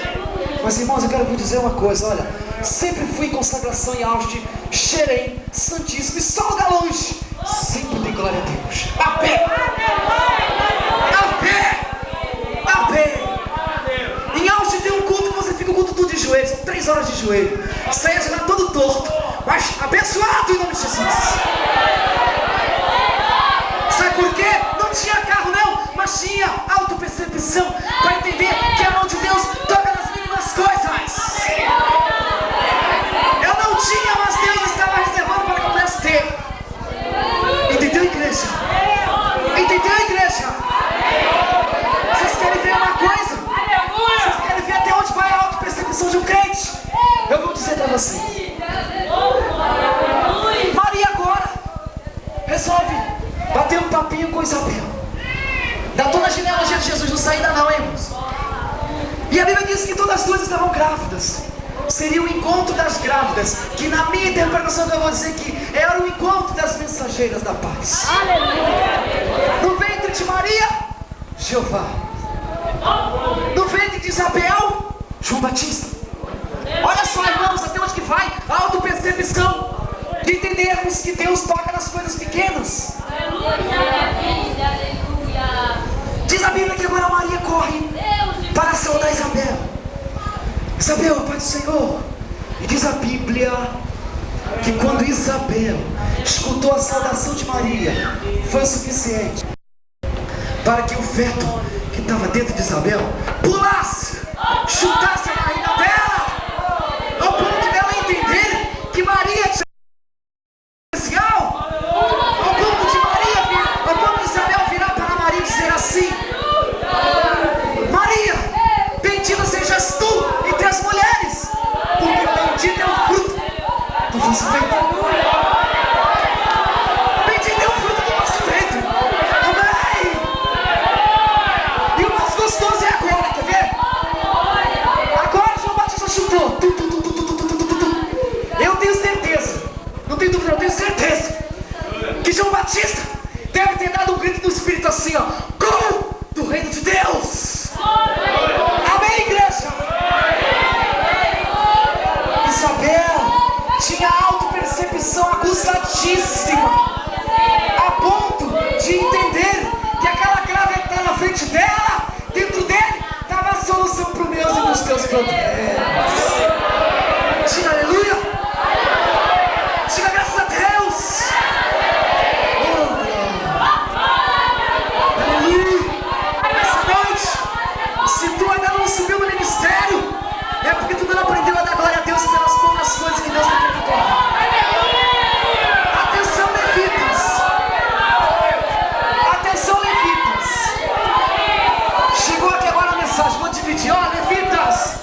Mas, irmãos, eu quero vos dizer uma coisa. Olha, sempre fui em consagração em Austin, Xerém, Santíssimo, e só lugar longe sempre tem glória a Deus. A pé. A pé. Em Austin tem um culto que você fica o culto tudo de joelho. São 3 horas de joelho. Saia já tá todo torto, mas abençoado em nome de Jesus. Sabe por quê? Não tinha carro não, mas tinha autopercepção para entender que a mão de Deus toca nas mínimas coisas. Eu não tinha, mas Deus estava reservando para que eu pudesse ter. Entendeu, igreja? Entendeu, igreja? Vocês querem ver uma coisa? Vocês querem ver até onde vai a autopercepção de um crente? Eu vou dizer para vocês. Maria agora resolve bater um papinho com Isabel. Da toda a genealogia de Jesus, não sai ainda não, hein, irmãos? E a Bíblia diz que todas as duas estavam grávidas. Seria o encontro das grávidas, que na minha interpretação eu vou dizer que era o encontro das mensageiras da paz. No ventre de Maria, Jeová. No ventre de Isabel, João Batista. Olha só, irmãos, até onde que vai a autopercepção de entendermos que Deus toca nas coisas pequenas. Diz a Bíblia que agora Maria corre para saudar Isabel. Isabel, a paz do Senhor. E diz a Bíblia que quando Isabel escutou a saudação de Maria, foi o suficiente para que o feto que estava dentro de Isabel pulasse, chutasse a barriga dela, ao ponto dela entender que Maria tinha especial, ao ponto de Isabel virar para Maria e dizer assim: Maria, bendita sejas tu entre as mulheres, porque bendito é o fruto do vosso ventre. Bendito é o fruto do vosso ventre. Amém. E o mais gostoso é agora, quer ver? Agora João Batista chutou. Eu tenho certeza, não tenho dúvida, eu tenho certeza que João Batista deve ter dado um grito do Espírito assim, ó: gol do reino de Deus. Amém, igreja? Isabel tinha autopercepção aguçadíssima, a ponto de entender que aquela grávida que está na frente dela, dentro dele, estava a solução para os meus e para os teus problemas. Diga aleluia. Diga graças a Deus. Aleluia. Essa noite, se tu ainda não subiu no ministério, é porque tu não aprendeu a dar glória a Deus pelas poucas coisas que Deus tem feito. Atenção, levitas. Atenção, levitas. Chegou aqui agora a mensagem, vou dividir. Ó, levitas,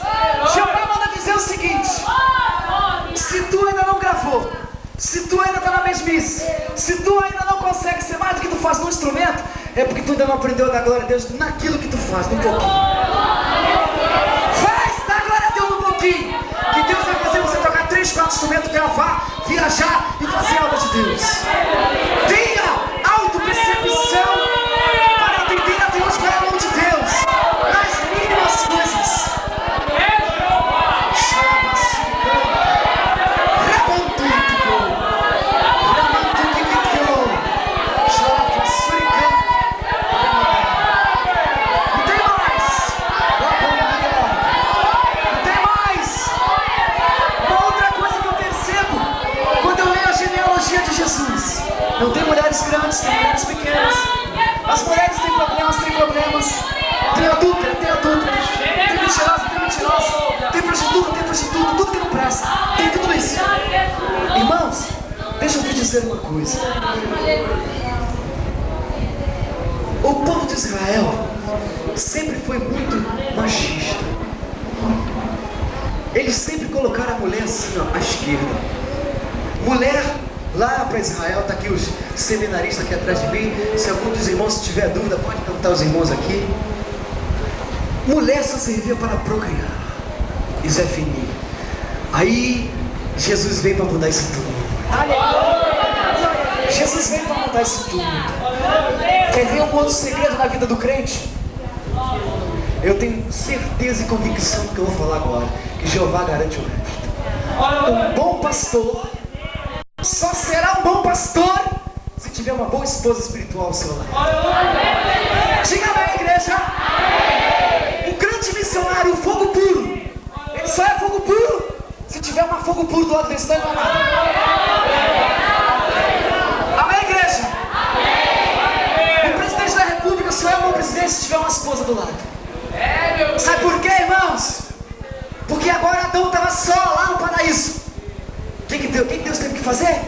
Jeová manda dizer o seguinte: se tu ainda não gravou, se tu ainda está na mesmice, se tu ainda não consegue ser mais do que tu faz no instrumento, é porque tu ainda não aprendeu a dar glória a Deus naquilo que tu faz, no pouquinho. Dá glória a Deus um pouquinho, que Deus vai fazer você tocar 3, 4 instrumentos, gravar, viajar e fazer a obra de Deus. Tenha autopercepção para entender até onde vai a mão de Deus, nas mínimas coisas. Não tem mulheres grandes, tem mulheres pequenas. As mulheres têm problemas. Tem adúltera, tem mentirosa, tem prostituta, tudo que não presta. Tem tudo isso. Irmãos, deixa eu te dizer uma coisa. O povo de Israel sempre foi muito machista. Eles sempre colocaram a mulher assim, ó, à esquerda. Mulher lá para Israel, está aqui os seminaristas aqui atrás de mim. Se algum dos irmãos tiver dúvida, pode perguntar aos irmãos aqui. Mulher só servia para procriar. Isso é finir. Aí Jesus veio para mudar isso tudo. Jesus veio para mudar isso tudo. Quer ver um outro segredo na vida do crente? Eu tenho certeza e convicção do que eu vou falar agora, que Jeová garante o resto. Um bom pastor só será um bom pastor se tiver uma boa esposa espiritual ao seu lado. Diga amém, igreja. Um grande missionário, um fogo puro, ele só é fogo puro se tiver uma fogo puro do lado desse. Está enganado. Amém, igreja. O presidente da república só é um bom presidente se tiver uma esposa do lado. Sabe por quê, irmãos? Porque agora Adão estava só lá no paraíso. O que Deus teve que fazer?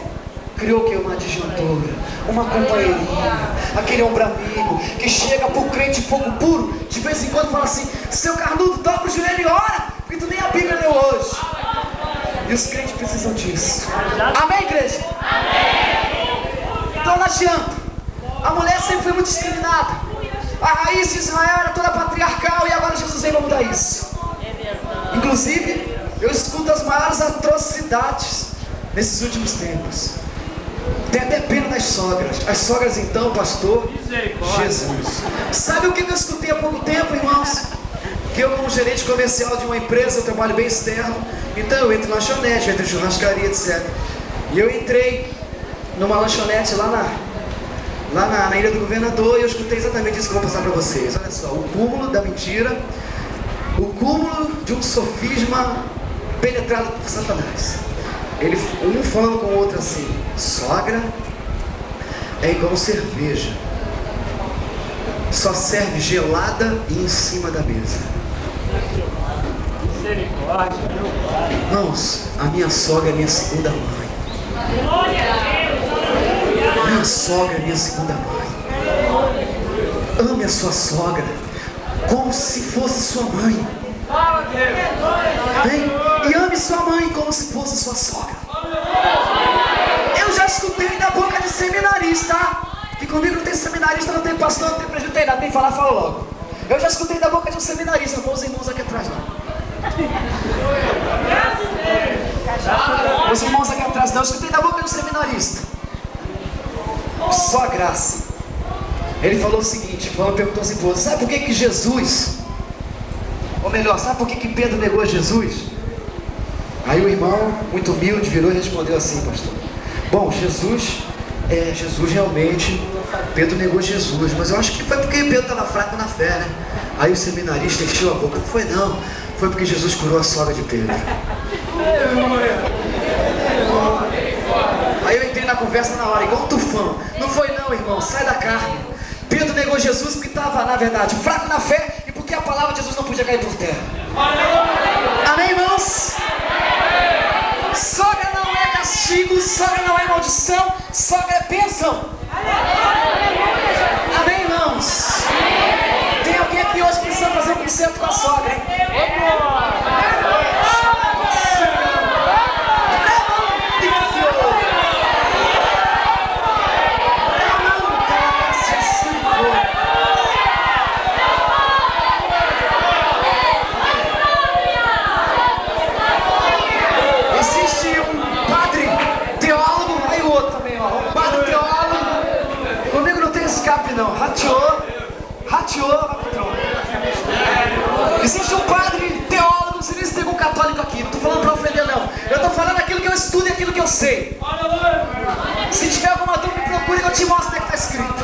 Criou o que? Uma adjuntora, uma companheirinha, aquele ombro amigo que chega pro crente fogo puro, de vez em quando fala assim: seu carnudo, dobra o joelho e ora, porque tu nem a Bíblia leu hoje. E os crentes precisam disso. Amém, igreja? Amém. Então não adianta. A mulher sempre foi muito discriminada. A raiz de Israel era toda patriarcal e agora Jesus veio para mudar isso. Inclusive, eu escuto as maiores atrocidades nesses últimos tempos. Tem até pena das sogras. As sogras então, pastor, Jesus. Sabe o que eu escutei há pouco tempo, irmãos? Que eu, como gerente comercial de uma empresa, eu trabalho bem externo. Então eu entro em lanchonete, eu entro em churrascaria, etc. E eu entrei numa lanchonete lá na Ilha do Governador, e eu escutei exatamente isso que eu vou passar para vocês. Olha só, o cúmulo da mentira. o cúmulo de um sofisma penetrado por Satanás. Um falando com o outro assim: sogra é igual cerveja, só serve gelada e em cima da mesa. Irmãos, a minha sogra é minha segunda mãe. Minha sogra é minha segunda mãe. Ame a sua sogra como se fosse sua mãe. Bem, e ame sua mãe como se fosse sua sogra. Eu já escutei da boca de seminarista, que comigo não tem seminarista, não tem pastor, não tem presbiteriano, nada, tem que falar, fala logo. Eu já escutei da boca de um seminarista, não vou os irmãos aqui atrás não. Os irmãos aqui atrás não, eu escutei da boca de um seminarista. Só a graça. Ele falou o seguinte, perguntou assim, sabe por que Jesus, ou melhor, sabe por que Pedro negou Jesus? Aí o irmão, muito humilde, virou e respondeu assim, pastor: bom, Jesus realmente, Pedro negou Jesus, mas eu acho que foi porque Pedro estava fraco na fé, né? Aí o seminarista encheu a boca: não, foi porque Jesus curou a sogra de Pedro. Aí eu entrei na conversa na hora, igual um tufão. Não foi não, irmão, sai da carne. Pedro negou Jesus porque estava, na verdade, fraco na fé e porque a palavra de Jesus não podia cair por terra. Amém, irmãos? Sogra não é castigo, sogra não é maldição, sogra é bênção. Amém, irmãos? Tem alguém aqui hoje que precisa fazer um concerto com a sogra, hein? Rateou, patrão. Existe um padre teólogo, não sei nem se tem um católico aqui, não estou falando para ofender não. Eu estou falando aquilo que eu estudo e aquilo que eu sei. Se tiver alguma dúvida, me procure que eu te mostro o que está escrito.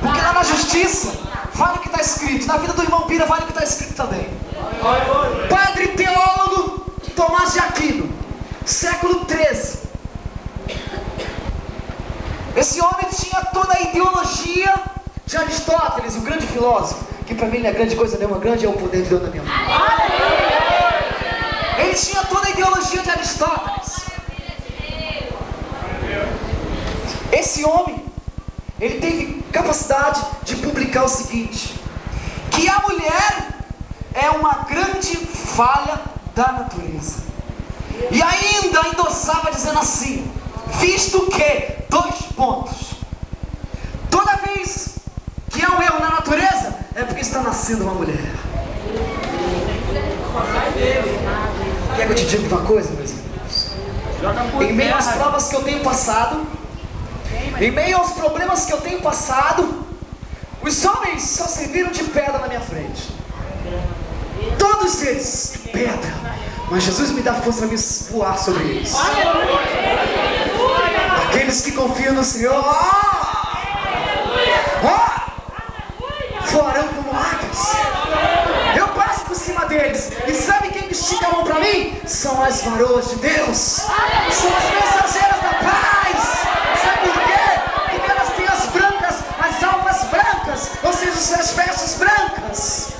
Porque lá na justiça, vale o que está escrito. Na vida do irmão Pira, vale o que está escrito também. Padre teólogo Tomás de Aquino, século XIII. Esse homem tinha toda a ideologia de Aristóteles, o grande filósofo, que para mim não é grande coisa nenhuma, grande é o poder de Deus na minha mão. Ele tinha toda a ideologia de Aristóteles. Esse homem, ele teve capacidade de publicar o seguinte: que a mulher é uma grande falha da natureza. E ainda endossava dizendo assim: visto que, toda vez que há um erro na natureza, é porque está nascendo uma mulher. Quer que eu te diga uma coisa, meus irmãos? Em meio às provas que eu tenho passado, em meio aos problemas que eu tenho passado, os homens só serviram de pedra na minha frente. Todos eles, pedra. Mas Jesus me dá força para me voar sobre eles. Aqueles que confiam no Senhor, voarão como águias. Eu passo por cima deles. E sabe quem estica a mão para mim? São as varoas de Deus. São as mensageiras da paz. Sabe por quê? Porque elas têm as brancas, as almas brancas, ou seja, as vestes brancas.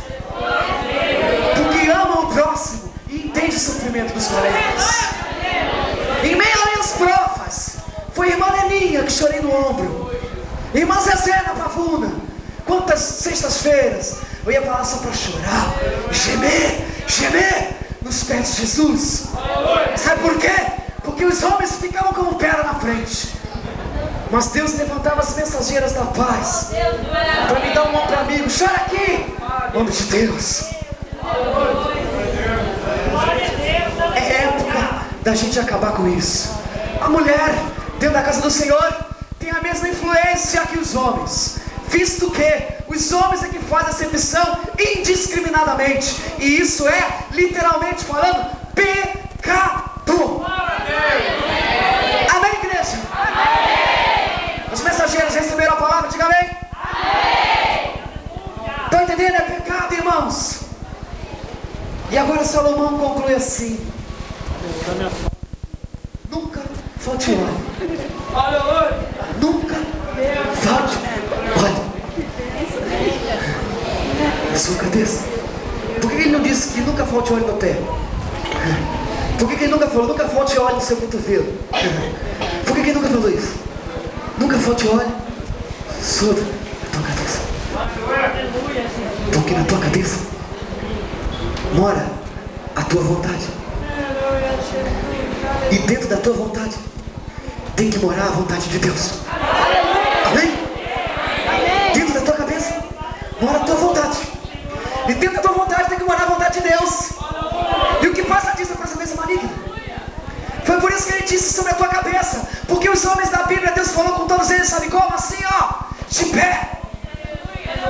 Porque amam o próximo e entendem o sofrimento dos colegas. Em meio a minhas provas, foi irmã Leninha que chorei no ombro, irmã Zezé na pavuna. Quantas sextas-feiras eu ia para lá só para chorar, gemer nos pés de Jesus. Sabe por quê? Porque os homens ficavam como pedra na frente, mas Deus levantava as mensageiras da paz para me dar um ombro amigo. Chora aqui, em nome de Deus. É época da gente acabar com isso. A mulher dentro da casa do Senhor tem a mesma influência que os homens, visto que os homens é que fazem acepção indiscriminadamente, e isso é, literalmente falando, pecado. Amém, igreja? Amém. Os mensageiros receberam a palavra, diga amém. Estão entendendo? É pecado, irmãos. Salomão conclui assim: nunca falte óleo. Nunca falte óleo. Na sua cabeça. Por que ele não disse que nunca falte óleo no pé? Por que ele nunca falou, nunca falte óleo no seu cotovelo? Por que ele nunca falou isso? Nunca falte óleo sobre a tua cabeça. Porque na tua cabeça mora a tua vontade. E dentro da tua vontade tem que morar a vontade de Deus. Amém? Dentro da tua cabeça mora a tua vontade. E dentro da tua vontade tem que morar a vontade de Deus. E o que passa disso é pensamento maligno. Foi por isso que ele disse sobre a tua cabeça. Porque os homens da Bíblia, Deus falou com todos eles, sabe como? Assim, ó, de pé.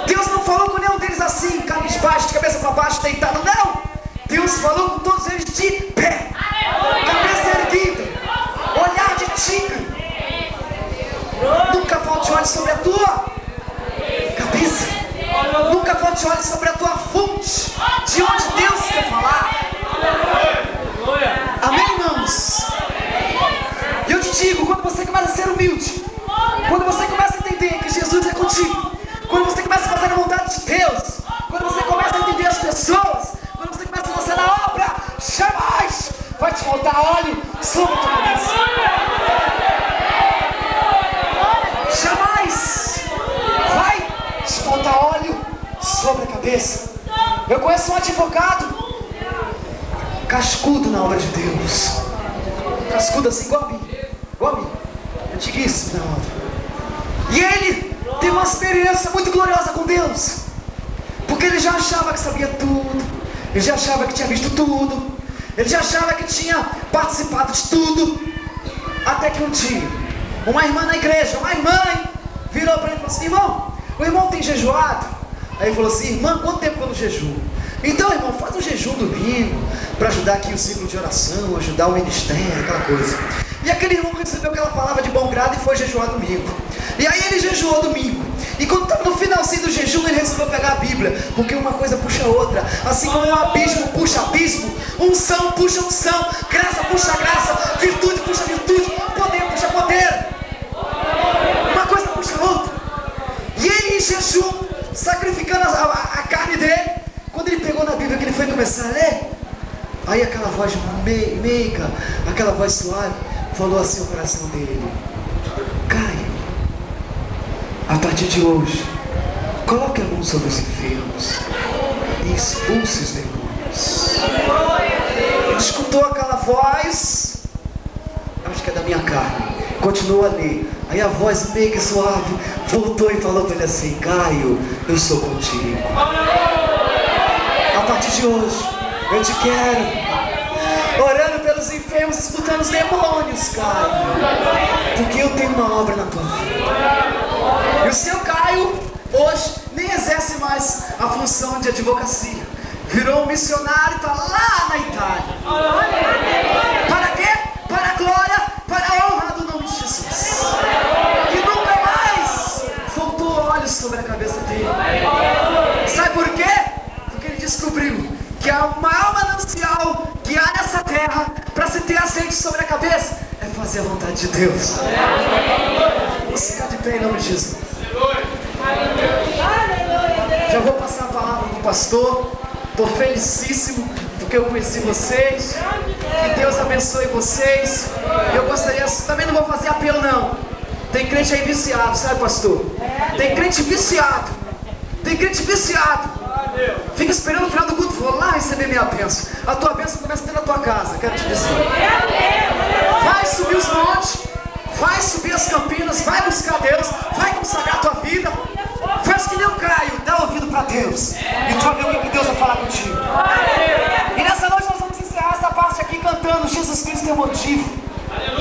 Deus não falou com nenhum deles assim, cabisbaixo, de cabeça para baixo, deitado. Não! Deus falou com todos eles de pé. Cabeça erguida. Olhar de tigre. Nunca falte óleo sobre a tua cabeça. Nunca falte óleo sobre a tua fonte. De onde Deus quer falar. Amém, irmãos? E eu te digo, quando você começa a ser humilde, quando você começa a entender que Jesus é contigo, quando você começa a fazer a vontade de Deus, quando você começa a entender as pessoas, quando você começa a lançar na obra, jamais vai te faltar óleo sobre a tua cabeça. Jamais vai te faltar óleo sobre a cabeça. Eu conheço um advogado cascudo na obra de Deus. Cascudo assim, igual a mim. Antiguíssimo na obra. E ele teve uma experiência muito gloriosa com Deus. Porque ele já achava que sabia tudo. Ele já achava que tinha visto tudo. Ele já achava que tinha participado de tudo. Até que um dia, uma irmã na igreja, uma irmã, virou para ele e falou assim: irmão, o irmão tem jejuado? Aí ele falou assim: irmã, quanto tempo eu não jejuo? Então, irmão, faz um jejum domingo, para ajudar aqui o ciclo de oração, ajudar o ministério, aquela coisa. E aquele irmão recebeu aquela palavra de bom grado e foi jejuar domingo. E aí ele jejuou domingo. E quando estava no finalzinho do jejum, ele resolveu pegar a Bíblia, porque uma coisa puxa a outra. Assim como um abismo puxa abismo, unção puxa unção, graça puxa graça, virtude puxa virtude, poder puxa poder. Uma coisa puxa a outra. E ele em jejum, sacrificando a carne dele, quando ele pegou na Bíblia que ele foi começar a ler, aí aquela voz meiga, aquela voz suave, falou assim ao coração dele: Caio, a partir de hoje, coloque a mão sobre os enfermos e expulse os demônios. Ele escutou aquela voz, acho que é da minha carne, continuou a ler. Aí a voz meiga e suave voltou e falou para ele assim: Caio, eu sou contigo. A partir de hoje, eu te quero orando pelos enfermos, expulsando os demônios, Caio, porque eu tenho uma obra na tua vida. E o seu Caio, hoje, nem exerce mais a função de advocacia. Virou um missionário e está lá na Itália. Para quê? Para a glória, para a honra do nome de Jesus. E nunca mais voltou olhos sobre a cabeça dele. Sabe por quê? Descobriu que a maior manancial que há nessa terra para se ter azeite sobre a cabeça é fazer a vontade de Deus. Vamos ficar de pé em nome de Jesus. Já vou passar a palavra para o pastor. Estou felicíssimo porque eu conheci vocês. Que Deus abençoe vocês. Eu gostaria, também não vou fazer apelo não. Tem crente aí viciado, sabe, pastor? Tem crente viciado. Tem crente viciado. Fica esperando o final do culto, vou lá receber minha bênção. A tua bênção começa a ter na tua casa, quero te dizer. Vai subir os montes, vai subir as campinas, vai buscar Deus, vai consagrar a tua vida. Faz que nem o Caio, dá ouvido para Deus. E tu vai ver o que Deus vai falar contigo. E nessa noite nós vamos encerrar essa parte aqui cantando Jesus Cristo é o motivo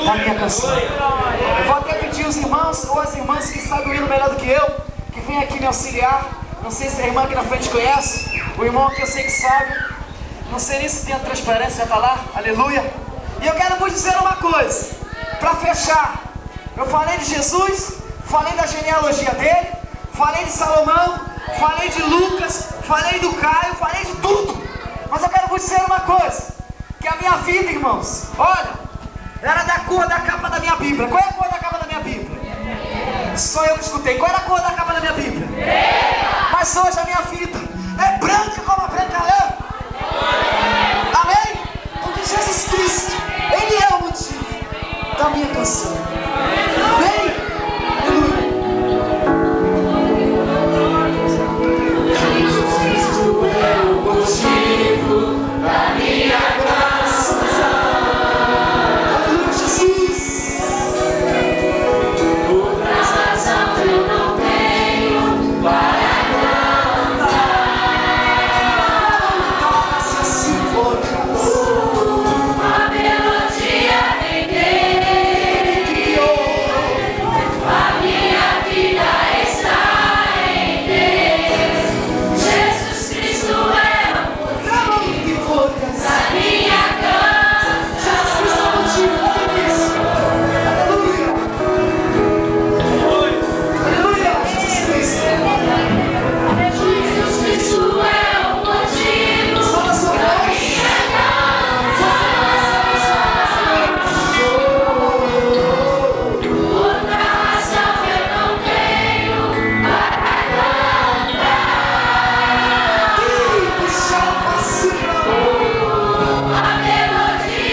da minha canção. Eu vou até pedir os irmãos ou as irmãs que sabem o hino melhor do que eu, que vem aqui me auxiliar. Não sei se a irmã aqui na frente conhece, o irmão aqui eu sei que sabe. Não sei nem se tem a transparência, já está lá, aleluia. E eu quero vos dizer uma coisa, para fechar. Eu falei de Jesus, falei da genealogia dele, falei de Salomão, falei de Lucas, falei do Caio, falei de tudo. Mas eu quero vos dizer uma coisa, que a minha vida, irmãos, olha, era da cor da capa da minha Bíblia. Qual é a cor da capa da minha Bíblia? Só eu que escutei. Qual era a cor da capa da minha Bíblia? Mas hoje a minha vida é branca como a branca leve.